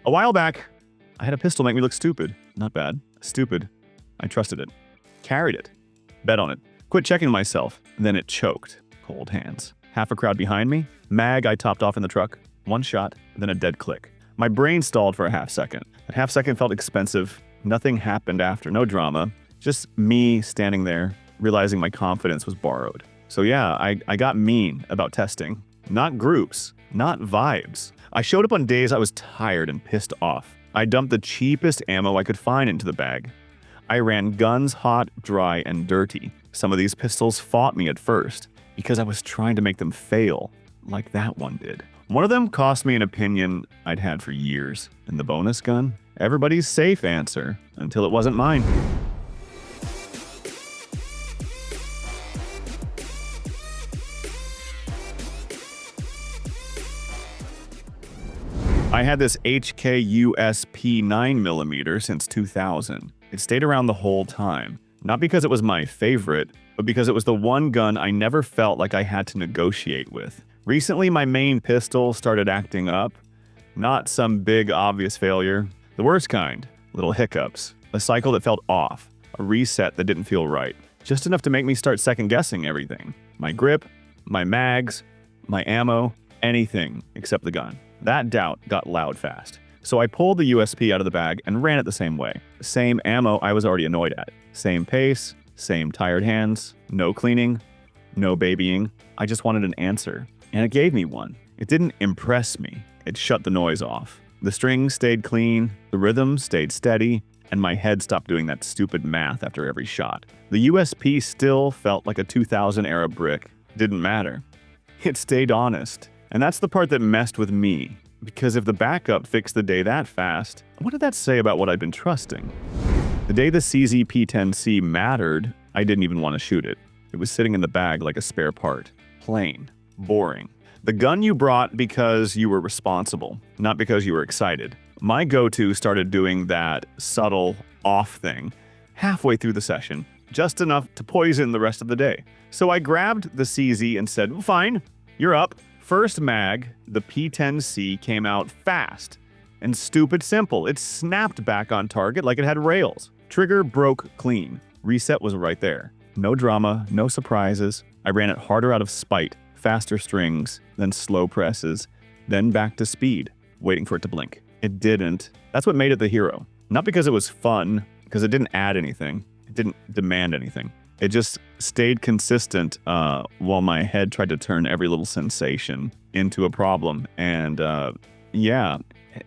A while back, I had a pistol make me look stupid. Not bad. Stupid. I trusted it. Carried it. Bet on it. Quit checking myself. Then it choked. Cold hands. Half a crowd behind me. Mag I topped off in the truck. One shot, then a dead click. My brain stalled for a half second. That half second felt expensive. Nothing happened after. No drama. Just me standing there, realizing my confidence was borrowed. So yeah, I got mean about testing. Not groups. Not vibes. I showed up on days I was tired and pissed off. I dumped the cheapest ammo I could find into the bag. I ran guns hot, dry, and dirty. Some of these pistols fought me at first because I was trying to make them fail, like that one did. One of them cost me an opinion I'd had for years. And the bonus gun? Everybody's safe answer, until it wasn't mine. I had this HK-USP 9mm since 2000. It stayed around the whole time. Not because it was my favorite, but because it was the one gun I never felt like I had to negotiate with. Recently, my main pistol started acting up. Not some big, obvious failure. The worst kind. Little hiccups. A cycle that felt off. A reset that didn't feel right. Just enough to make me start second-guessing everything. My grip, my mags, my ammo, anything except the gun. That doubt got loud fast. So I pulled the USP out of the bag and ran it the same way. Same ammo I was already annoyed at. Same pace, same tired hands, no cleaning, no babying. I just wanted an answer. And it gave me one. It didn't impress me. It shut the noise off. The strings stayed clean, the rhythm stayed steady, and my head stopped doing that stupid math after every shot. The USP still felt like a 2000-era brick. Didn't matter. It stayed honest. And that's the part that messed with me. Because if the backup fixed the day that fast, what did that say about what I'd been trusting? The day the CZ-P10C mattered, I didn't even want to shoot it. It was sitting in the bag like a spare part. Plain. Boring. The gun you brought because you were responsible, not because you were excited. My go-to started doing that subtle off thing halfway through the session, just enough to poison the rest of the day. So I grabbed the CZ and said, fine, you're up. First mag, the P10C came out fast and stupid simple. It snapped back on target like it had rails. Trigger broke clean. Reset was right there. No drama, no surprises. I ran it harder out of spite. Faster strings, then slow presses, then back to speed, waiting for it to blink. It didn't. That's what made it the hero. Not because it was fun, because it didn't add anything. It didn't demand anything. It just stayed consistent while my head tried to turn every little sensation into a problem. And yeah,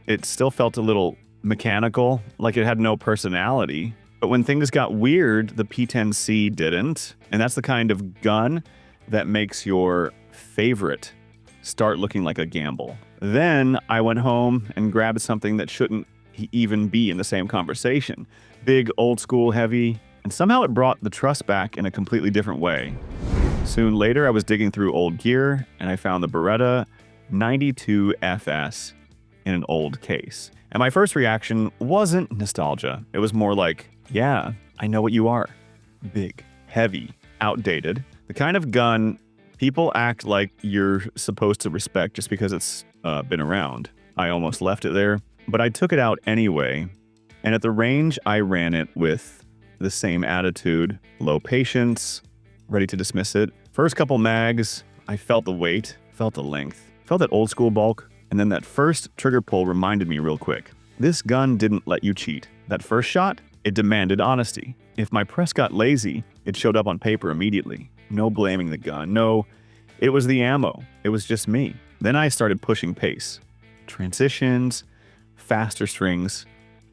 it still felt a little mechanical, like it had no personality. But when things got weird, the P10C didn't. And that's the kind of gun that makes your favorite start looking like a gamble. Then I went home and grabbed something that shouldn't even be in the same conversation. Big, old school, heavy, and somehow it brought the trust back in a completely different way. Soon later, I was digging through old gear and I found the Beretta 92 FS in an old case. And my first reaction wasn't nostalgia. It was more like, yeah, I know what you are. Big, heavy, outdated. The kind of gun people act like you're supposed to respect just because it's been around. I almost left it there, but I took it out anyway. And at the range, I ran it with the same attitude, low patience, ready to dismiss it. First couple mags, I felt the weight, felt the length, felt that old school bulk, and then that first trigger pull reminded me real quick. This gun didn't let you cheat. That first shot, it demanded honesty. If my press got lazy, it showed up on paper immediately. No blaming the gun. No, it was the ammo. It was just me. Then I started pushing pace. Transitions, faster strings,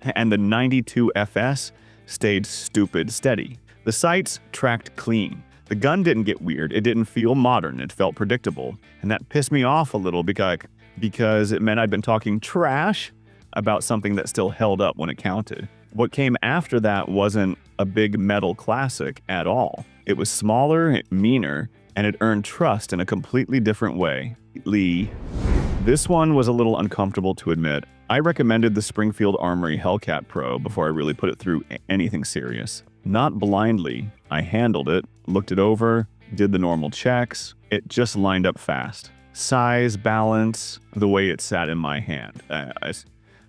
and the 92 FS stayed stupid steady. The sights tracked clean. The gun didn't get weird. It didn't feel modern. It felt predictable. And that pissed me off a little because it meant I'd been talking trash about something that still held up when it counted. What came after that wasn't a big metal classic at all. It was smaller, meaner, and it earned trust in a completely different way. This one was a little uncomfortable to admit. I recommended the Springfield Armory Hellcat Pro before I really put it through anything serious. Not blindly. I handled it, looked it over, did the normal checks. It just lined up fast. Size, balance, the way it sat in my hand.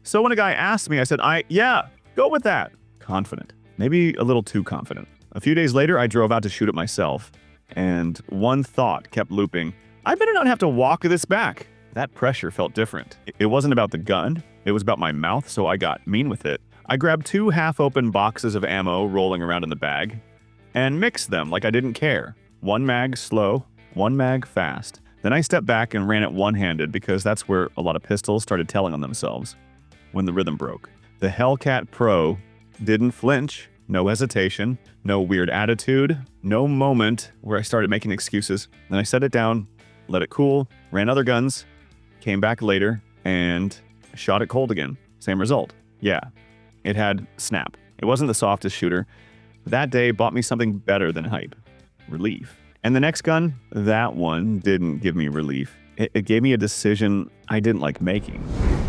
So when a guy asked me, I said, yeah, go with that. Confident. Maybe a little too confident. A few days later, I drove out to shoot it myself, and one thought kept looping. I better not have to walk this back. That pressure felt different. It wasn't about the gun. It was about my mouth, so I got mean with it. I grabbed 2 half-open boxes of ammo rolling around in the bag and mixed them like I didn't care. 1 mag slow, 1 mag fast. Then I stepped back and ran it one-handed because that's where a lot of pistols started telling on themselves when the rhythm broke. The Hellcat Pro didn't flinch, no hesitation, no weird attitude, no moment where I started making excuses. Then I set it down, let it cool, ran other guns, came back later, and shot it cold again. Same result. Yeah, it had snap. It wasn't the softest shooter. That day bought me something better than hype. Relief. And the next gun, that one didn't give me relief. It gave me a decision I didn't like making.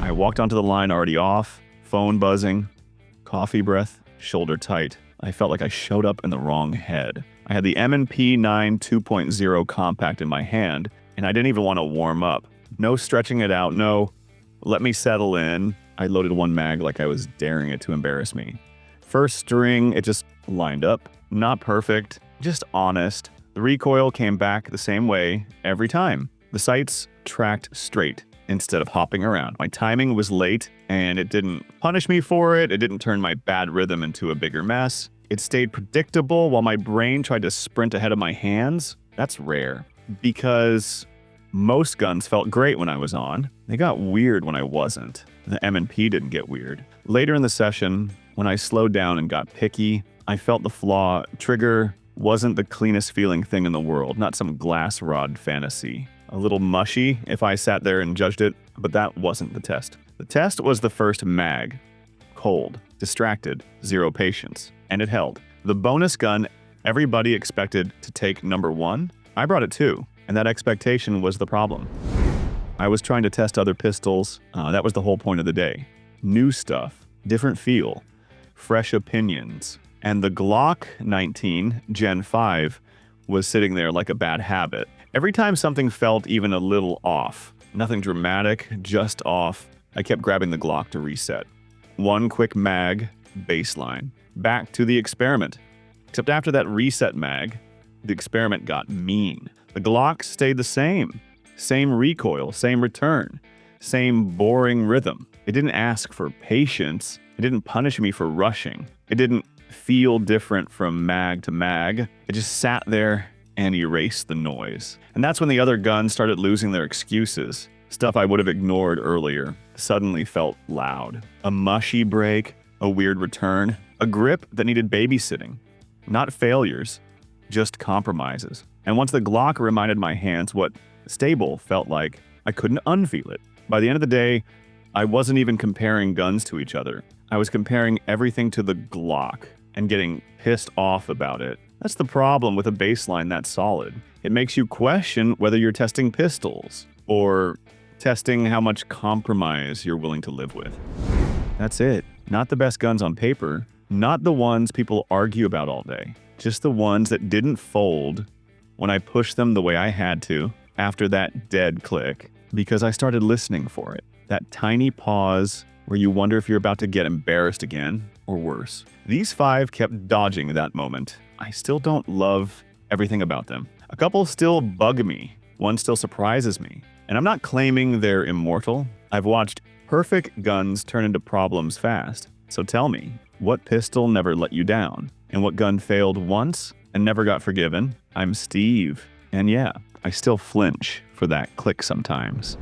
I walked onto the line already off, phone buzzing, coffee breath, shoulder tight. I felt like I showed up in the wrong head. I had the MP92 2.0 Compact in my hand, and I didn't even want to warm up. No stretching it out, no, let me settle in. I loaded 1 mag like I was daring it to embarrass me. First string, it just lined up. Not perfect, just honest. The recoil came back the same way every time. The sights tracked straight instead of hopping around. My timing was late, and it didn't punish me for it. It didn't turn my bad rhythm into a bigger mess. It stayed predictable while my brain tried to sprint ahead of my hands. That's rare, because most guns felt great when I was on. They got weird when I wasn't. The M&P didn't get weird. Later in the session, when I slowed down and got picky, I felt the flaw. Trigger wasn't the cleanest feeling thing in the world, not some glass rod fantasy. A little mushy if I sat there and judged it, but that wasn't the test. The test was the first mag. Cold, distracted, 0 patience, and it held. The bonus gun everybody expected to take number 1, I brought it too, and that expectation was the problem. I was trying to test other pistols. That was the whole point of the day. New stuff, different feel, fresh opinions. And the Glock 19 Gen 5 was sitting there like a bad habit. Every time something felt even a little off, nothing dramatic, just off, I kept grabbing the Glock to reset. 1 quick mag, baseline. Back to the experiment. Except after that reset mag, the experiment got mean. The Glock stayed the same. Same recoil, same return, same boring rhythm. It didn't ask for patience. It didn't punish me for rushing. It didn't feel different from mag to mag. It just sat there and erased the noise. And that's when the other guns started losing their excuses. Stuff I would have ignored earlier suddenly felt loud. A mushy break, a weird return, a grip that needed babysitting. Not failures, just compromises. And once the Glock reminded my hands what stable felt like, I couldn't unfeel it. By the end of the day, I wasn't even comparing guns to each other. I was comparing everything to the Glock and getting pissed off about it. That's the problem with a baseline that solid. It makes you question whether you're testing pistols or testing how much compromise you're willing to live with. That's it. Not the best guns on paper, not the ones people argue about all day, just the ones that didn't fold when I pushed them the way I had to after that dead click, because I started listening for it. That tiny pause where you wonder if you're about to get embarrassed again, or worse. These 5 kept dodging that moment. I still don't love everything about them. A couple still bug me. One still surprises me. And I'm not claiming they're immortal. I've watched perfect guns turn into problems fast. So tell me, what pistol never let you down? And what gun failed once and never got forgiven? I'm Steve. And yeah, I still flinch for that click sometimes.